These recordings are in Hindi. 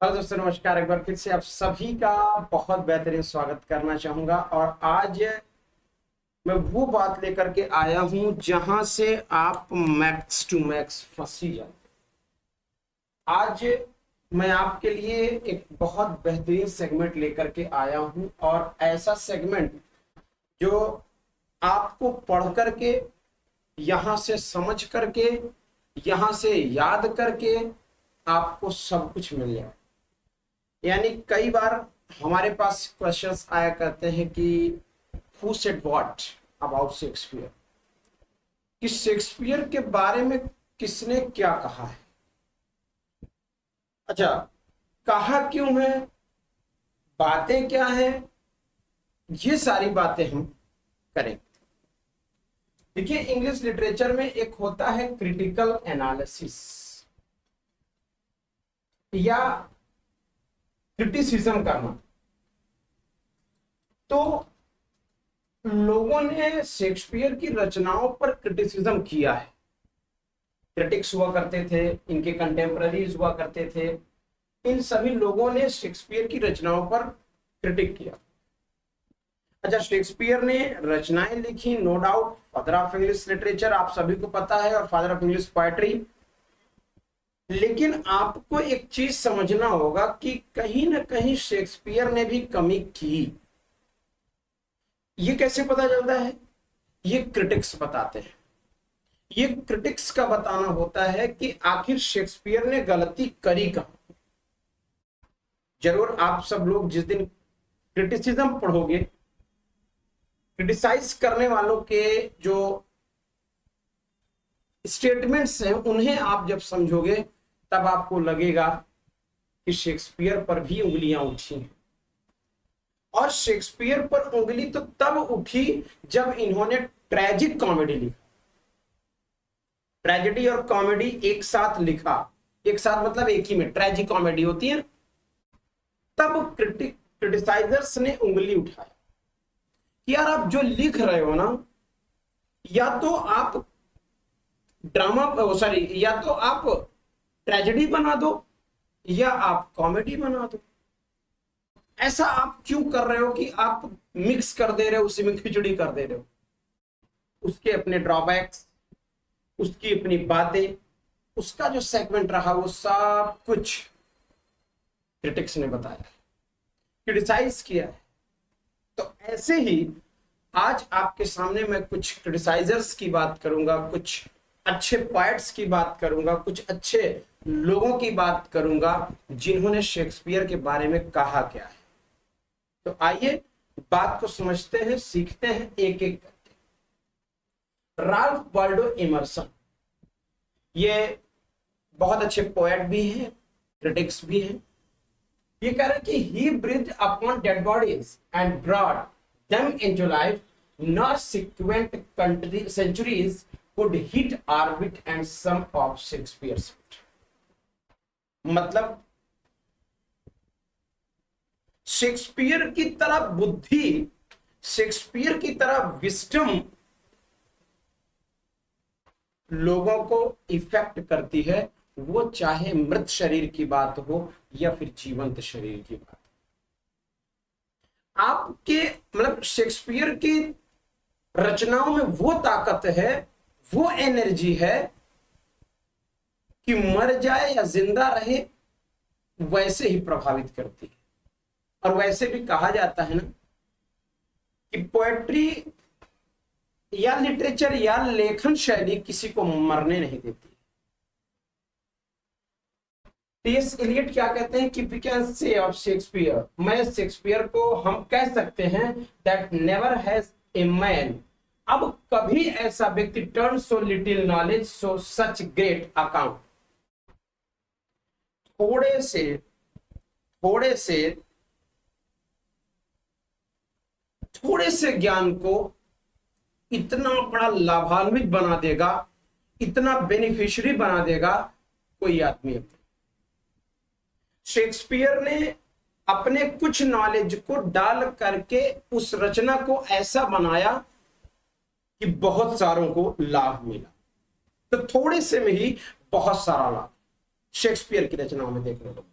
हेलो दोस्तों, नमस्कार। एक बार फिर से आप सभी का बहुत बेहतरीन स्वागत करना चाहूंगा। और आज मैं वो बात लेकर के आया हूं जहां से आप मैक्स टू मैक्स फंस ही जाते। आज मैं आपके लिए एक बहुत बेहतरीन सेगमेंट लेकर के आया हूं, और ऐसा सेगमेंट जो आपको पढ़ करके, यहां से समझ करके, यहां से याद करके आपको सब कुछ मिल जाए। यानी कई बार हमारे पास क्वेश्चंस आया करते हैं कि who said what about Shakespeare, कि शेक्सपियर के बारे में किसने क्या कहा है। अच्छा, कहा क्यों है, बातें क्या है, ये सारी बातें हम करें। देखिए, इंग्लिश लिटरेचर में एक होता है क्रिटिकल एनालिसिस या क्रिटिसिज्म करना। तो लोगों ने शेक्सपियर की रचनाओं पर क्रिटिसिज्म किया है। क्रिटिक्स हुआ करते थे, इनके कंटेम्पररीज हुआ करते थे। इन सभी लोगों ने शेक्सपियर की रचनाओं पर क्रिटिक किया। अच्छा, शेक्सपियर ने रचनाएं लिखी, no doubt. Father of English literature आप सभी को पता है, और फादर ऑफ इंग्लिश पोएट्री। लेकिन आपको एक चीज समझना होगा कि कहीं ना कहीं शेक्सपियर ने भी कमी की। ये कैसे पता चलता है? ये क्रिटिक्स बताते हैं। ये क्रिटिक्स का बताना होता है कि आखिर शेक्सपियर ने गलती करी कहां। जरूर आप सब लोग जिस दिन क्रिटिसिज्म पढ़ोगे, क्रिटिसाइज करने वालों के जो स्टेटमेंट्स हैं उन्हें आप जब समझोगे, तब आपको लगेगा कि शेक्सपियर पर भी उंगलियां उठी हैं। और शेक्सपियर पर उंगली तो तब उठी जब इन्होंने ट्रेजिक कॉमेडी लिखा। ट्रेजेडी और कॉमेडी एक साथ लिखा, एक साथ मतलब एक ही में ट्रेजिक कॉमेडी होती है। तब क्रिटिसाइजर्स ने उंगली उठाया कि यार, आप जो लिख रहे हो ना, या तो आप ड्रामा, सॉरी, या तो आप ट्रेजेडी बना दो या आप कॉमेडी बना दो। ऐसा आप क्यों कर रहे हो कि आप मिक्स कर दे रहे हो, उसी में खिचड़ी कर दे रहे हो। उसके अपने ड्रॉबैक्स, उसकी अपनी बातें, उसका जो सेगमेंट रहा, वो सब कुछ क्रिटिक्स ने बताया, क्रिटिसाइज किया है। तो ऐसे ही आज आपके सामने मैं कुछ क्रिटिसाइजर्स की बात करूंगा, कुछ अच्छे पोएट्स की बात करूंगा, कुछ अच्छे लोगों की बात करूंगा जिन्होंने शेक्सपियर के बारे में कहा क्या है। तो आइए बात को समझते हैं, सीखते हैं एक एक करके। राल्फ वाल्डो इमर्सन, ये बहुत अच्छे पोएट भी हैं, क्रिटिक्स भी हैं। ये कह रहे हैं कि he breathed upon dead bodies and brought them into life, nor subsequent centuries could hit orbit and some of Shakespeare's wit। मतलब शेक्सपियर की तरह बुद्धि, शेक्सपियर की तरह विस्डम लोगों को इफेक्ट करती है, वो चाहे मृत शरीर की बात हो या फिर जीवंत शरीर की बात। आपके मतलब शेक्सपियर की रचनाओं में वो ताकत है, वो एनर्जी है कि मर जाए या जिंदा रहे वैसे ही प्रभावित करती है। और वैसे भी कहा जाता है ना कि पोएट्री या लिटरेचर या लेखन शैली किसी को मरने नहीं देती। टी.एस. एलियट क्या कहते हैं कि we can say of Shakespeare, मैं शेक्सपियर को हम कह सकते हैं that never has a man, अब कभी ऐसा व्यक्ति turn so little knowledge so such great account. थोड़े से थोड़े से ज्ञान को इतना बड़ा लाभान्वित बना देगा, इतना बेनिफिशियरी बना देगा कोई आदमी। शेक्सपियर ने अपने कुछ नॉलेज को डाल करके उस रचना को ऐसा बनाया कि बहुत सारों को लाभ मिला। तो थोड़े से में ही बहुत सारा लाभ शेक्सपियर की रचनाओं में देखने को।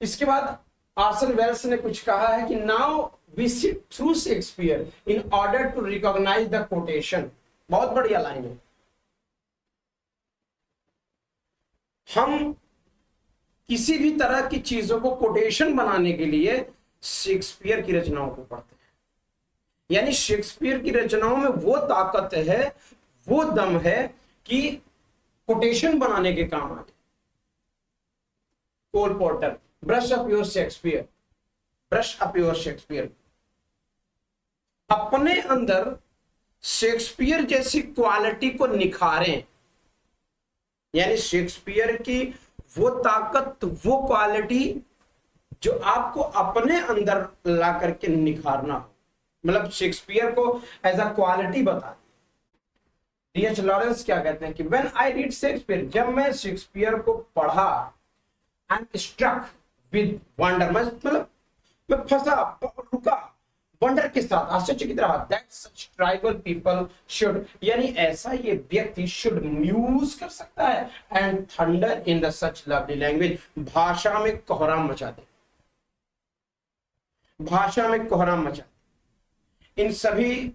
इसके बाद आर्सन वेल्स ने कुछ कहा है कि now we see through Shakespeare in order to recognise the quotation. बहुत बढ़िया लाइन है। हम किसी भी तरह की चीजों को कोटेशन बनाने के लिए शेक्सपियर की रचनाओं को पढ़ते हैं। यानी शेक्सपियर की रचनाओं में वो ताकत है, वो दम है कि कोटेशन बनाने के काम आए। Cole Porter, brush up your Shakespeare, brush up your Shakespeare. अपने अंदर शेक्सपियर जैसी क्वालिटी को निखारें, यानी शेक्सपियर की वो ताकत, वो क्वालिटी जो आपको अपने अंदर ला करके निखारना हो, मतलब शेक्सपियर को एज अ क्वालिटी बता। डीएच लॉरेंस क्या कहते हैं कि व्हेन आई रीड शेक्सपियर, जब मैं शेक्सपियर को पढ़ा, I am struck with wonder, मतलब मैं फंसा, रुका वंडर के साथ, आश्चर्य की तरह। That such tribal people should, यानी ऐसा ये व्यक्ति शुड म्यूज कर सकता है and thunder in the such lovely language, भाषा में कोहराम मचा दे, भाषा में कोहराम मचा दे। इन सभी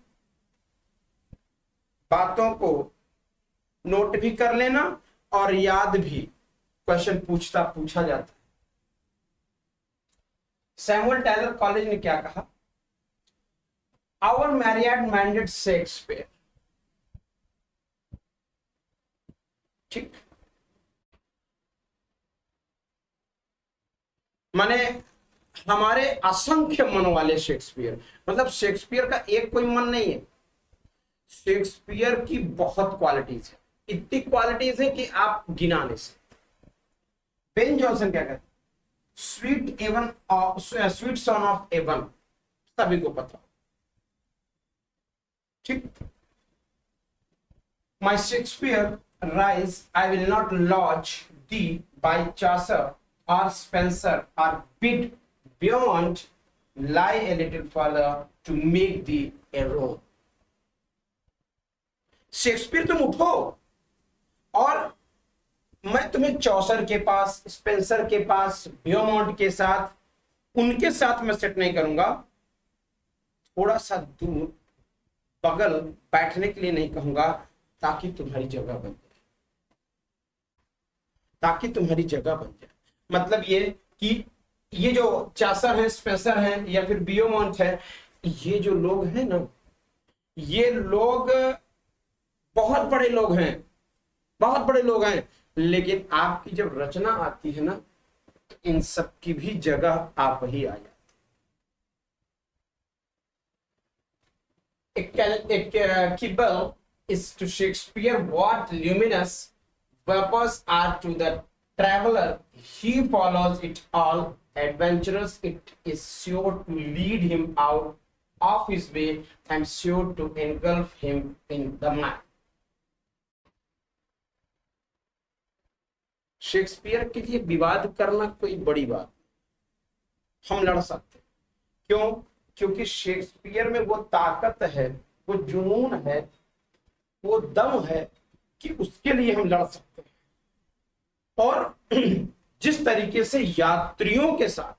बातों को नोट भी कर लेना और याद भी, क्वेश्चन पूछा जाता है। सैमुअल टायलर कॉलेज ने क्या कहा? Our Marriott mandate Shakespeare. ठीक, माने हमारे असंख्य मन वाले शेक्सपियर, मतलब शेक्सपियर का एक कोई मन नहीं है। शेक्सपियर की बहुत क्वालिटीज है, इतनी क्वालिटीज है कि आप गिना नहीं सकते। बेन जॉनसन क्या कहते? स्वीट सन ऑफ एवन, सभी को पता। ठीक, my Shakespeare rise I will not lodge thee by Chaucer और स्पेंसर और bid beyond lie a little further to make thee a room. Shakespeare तुम उठो और मैं तुम्हें चौसर के पास, स्पेंसर के पास, बियॉन्ड के साथ, उनके साथ मैं सेट नहीं करूंगा। थोड़ा सा दूर बगल बैठने के लिए नहीं कहूंगा, ताकि तुम्हारी जगह बन जाए, ताकि तुम्हारी जगह बन जाए। मतलब ये कि ये जो चासर है, स्पेंसर है या फिर बियोमॉन्ट है, ये जो लोग हैं ना, ये लोग बहुत बड़े लोग हैं, बहुत बड़े लोग हैं, लेकिन आपकी जब रचना आती है ना, तो इन सब की भी जगह आप ही आ जाती। A kibble is to Shakespeare what luminous vapors are to the traveler. He follows it all adventurous. It is sure to lead him out of his way and sure to engulf him in the mind. Shakespeare के लिए विवाद करना कोई बड़ी बात, हम लड़ सकते। क्यों? क्योंकि शेक्सपियर में वो ताकत है, वो जुनून है, वो दम है कि उसके लिए हम लड़ सकते हैं। और जिस तरीके से यात्रियों के साथ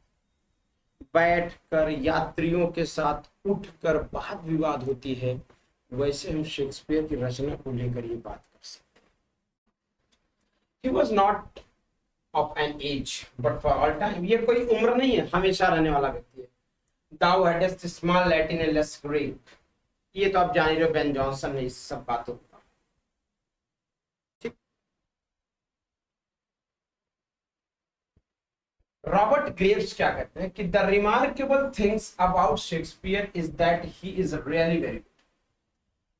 बैठकर, यात्रियों के साथ उठकर बात विवाद होती है, वैसे हम शेक्सपियर की रचना को लेकर ये बात कर सकते हैं। He was not of an age, but for all time. ये कोई उम्र नहीं है, हमेशा रहने वाला व्यक्ति है। Thou hadst small Latin and less Greek. ये तो आप जान रहे हो, बेन जॉनसन ने इस सब बातों को। ठीक, रॉबर्ट ग्रेव्स क्या कहते हैं कि the remarkable things about Shakespeare is that he is really very good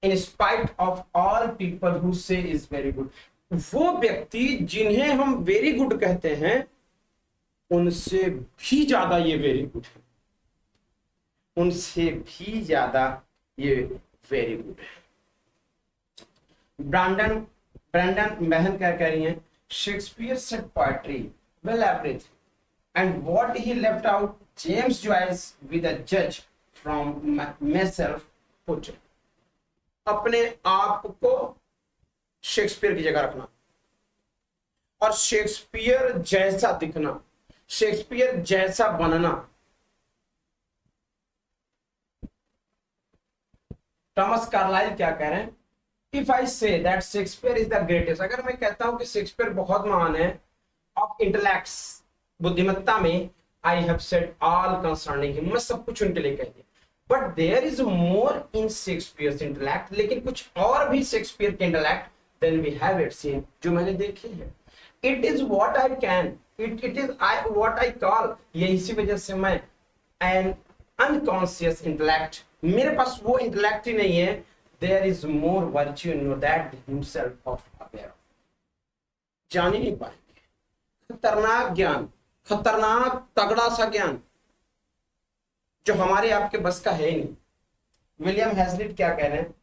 in spite of all people who से इज वेरी गुड। वो व्यक्ति जिन्हें हम वेरी गुड कहते हैं, उनसे भी ज्यादा ये वेरी गुड है, उनसे भी ज्यादा ये वेरी गुड है। ब्रैंडन महन क्या कह रही हैं? Shakespeare said poetry well average and what he left out James Joyce with a जज फ्रॉम मायसेल्फ पुट। अपने आप को शेक्सपियर की जगह रखना और शेक्सपियर जैसा दिखना, शेक्सपियर जैसा बनना। थॉमस कार्लाइल क्या कह रहे हैं, if I say that Shakespeare is the greatest, अगर मैं कहता हूं कि शेक्सपियर बहुत महान है, ऑफ इंटेलेक्ट्स, बुद्धिमत्ता में, I have said all concerning him, मैं सब कुछ उनके लिए कह दिया, but there is more in Shakespeare's intellect, लेकिन कुछ और भी शेक्सपियर के intellect than we have it seen, जो मैंने देखे हैं। It is what I can, it is I what I call, ये इसी वजह से मैं एन अनकॉन्शियस इंटेलेक्ट, मेरे पास वो इंटेलेक्ट ही नहीं है, there is more virtue in that himself of aware, जान ही नहीं पाएंगे। खतरनाक ज्ञान, खतरनाक तगड़ा सा ज्ञान जो हमारे आपके बस का है ही नहीं। विलियम हैजलिट क्या कह रहे हैं,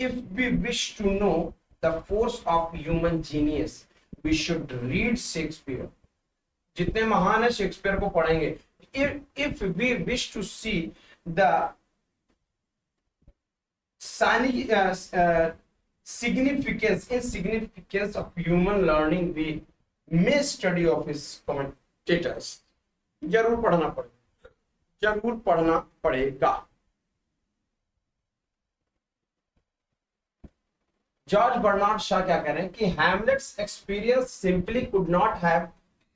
if we wish to know the force of human genius we should read Shakespeare, जितने महान है शेक्सपियर को पढ़ेंगे। If we wish to see the significance of human learning, we may study of his commentators, जरूर पढ़ना पड़ेगा, जरूर पढ़ना पड़ेगा। जॉर्ज बर्नार्ड शॉ क्या कह रहे हैं कि Hamlet's experience simply could not have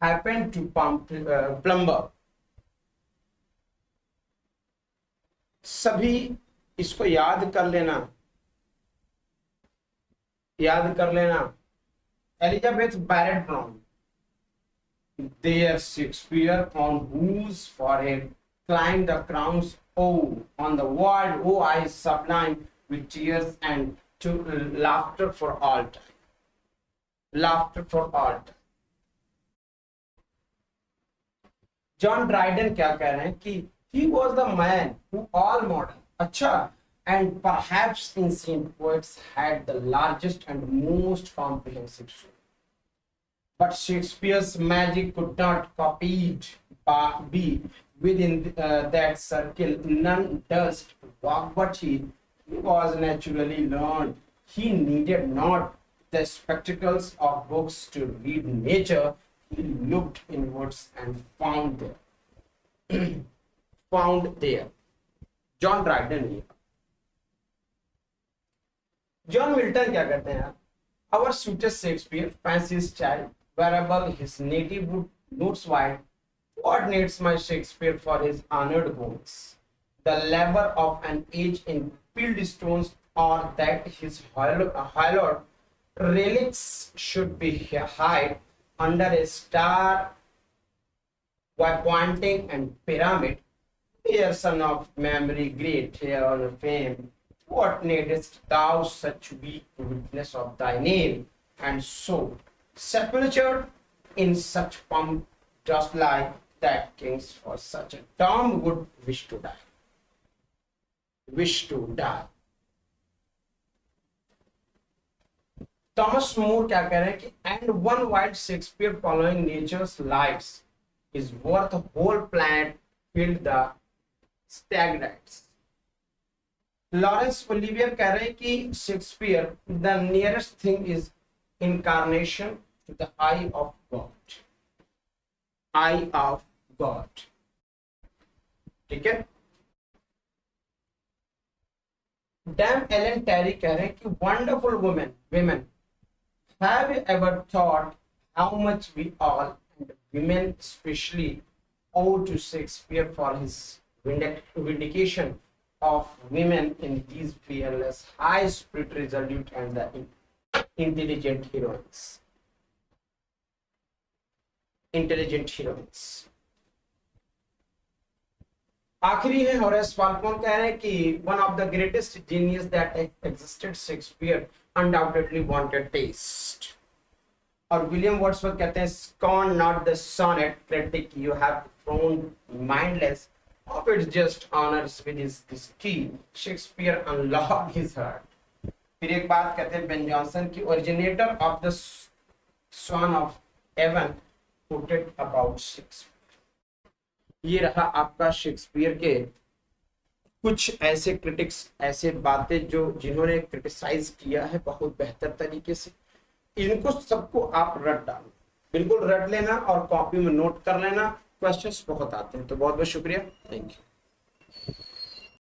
happened to plumber. सभी इसको याद कर लेना, याद कर लेना। Elizabeth Barrett Brown, there Shakespeare on whose forehead climbed the crowns, oh on the world, oh eyes sublime with tears and to laughter for all time, laughter for all time। John Dryden क्या कह रहे हैं कि he was the man who all modern, अच्छा, and perhaps ancient poets had the largest and most comprehensive soul, but Shakespeare's magic could not copied be within that circle. None durst walk, but he was naturally learned. He needed not the spectacles of books to read nature. He looked inwards and found there found there John Dryden he. John Milton क्या कहते हैं, our sweetest Shakespeare, fancy's child, wearable his native notes wide, what needs my Shakespeare for his honored bones? The labor of an age in peeled stones, or that his hallowed relics should be hid under a star by pointing and pyramid. Dear son of memory, great here on fame, what needest thou such weak witness of thy name? And so, sepultured in such pomp, dost lie, that kings for such a tomb would wish to die. Wish to die. Thomas More क्या कह रहे हैं कि and one white Shakespeare following nature's lights is worth a whole planet filled the stagnates. Laurence Olivier कह रहे हैं कि Shakespeare the nearest thing is incarnation to the eye of God, eye of God. ठीक है। डैम एलन टेरी कह रहे हैं कि wonderful women have you ever thought how much we all, and women especially, owe to Shakespeare for his vindication of women in these fearless, high spirit, resolute and the intelligent heroines, intelligent heroines। आखिरी है होरेस फाल्कोन कह रहे हैं कि one of the greatest genius that existed, Shakespeare undoubtedly wanted taste। और विलियम वर्ड्सवर्थ कहते हैं scorn not the sonnet critic you have thrown mindless of its just honors with his key, Shakespeare unlocked his heart। फिर एक बात कहते हैं बेन जॉनसन की originator of the Swan of Heaven put it about Shakespeare। ये रहा आपका शेक्सपियर के कुछ ऐसे क्रिटिक्स, ऐसे बातें जो जिन्होंने क्रिटिसाइज किया है बहुत बेहतर तरीके से, इनको सबको आप रट डालो। बिल्कुल रट लेना और कॉपी में नोट कर लेना, क्वेश्चंस बहुत आते हैं। तो बहुत बहुत शुक्रिया, थैंक यू।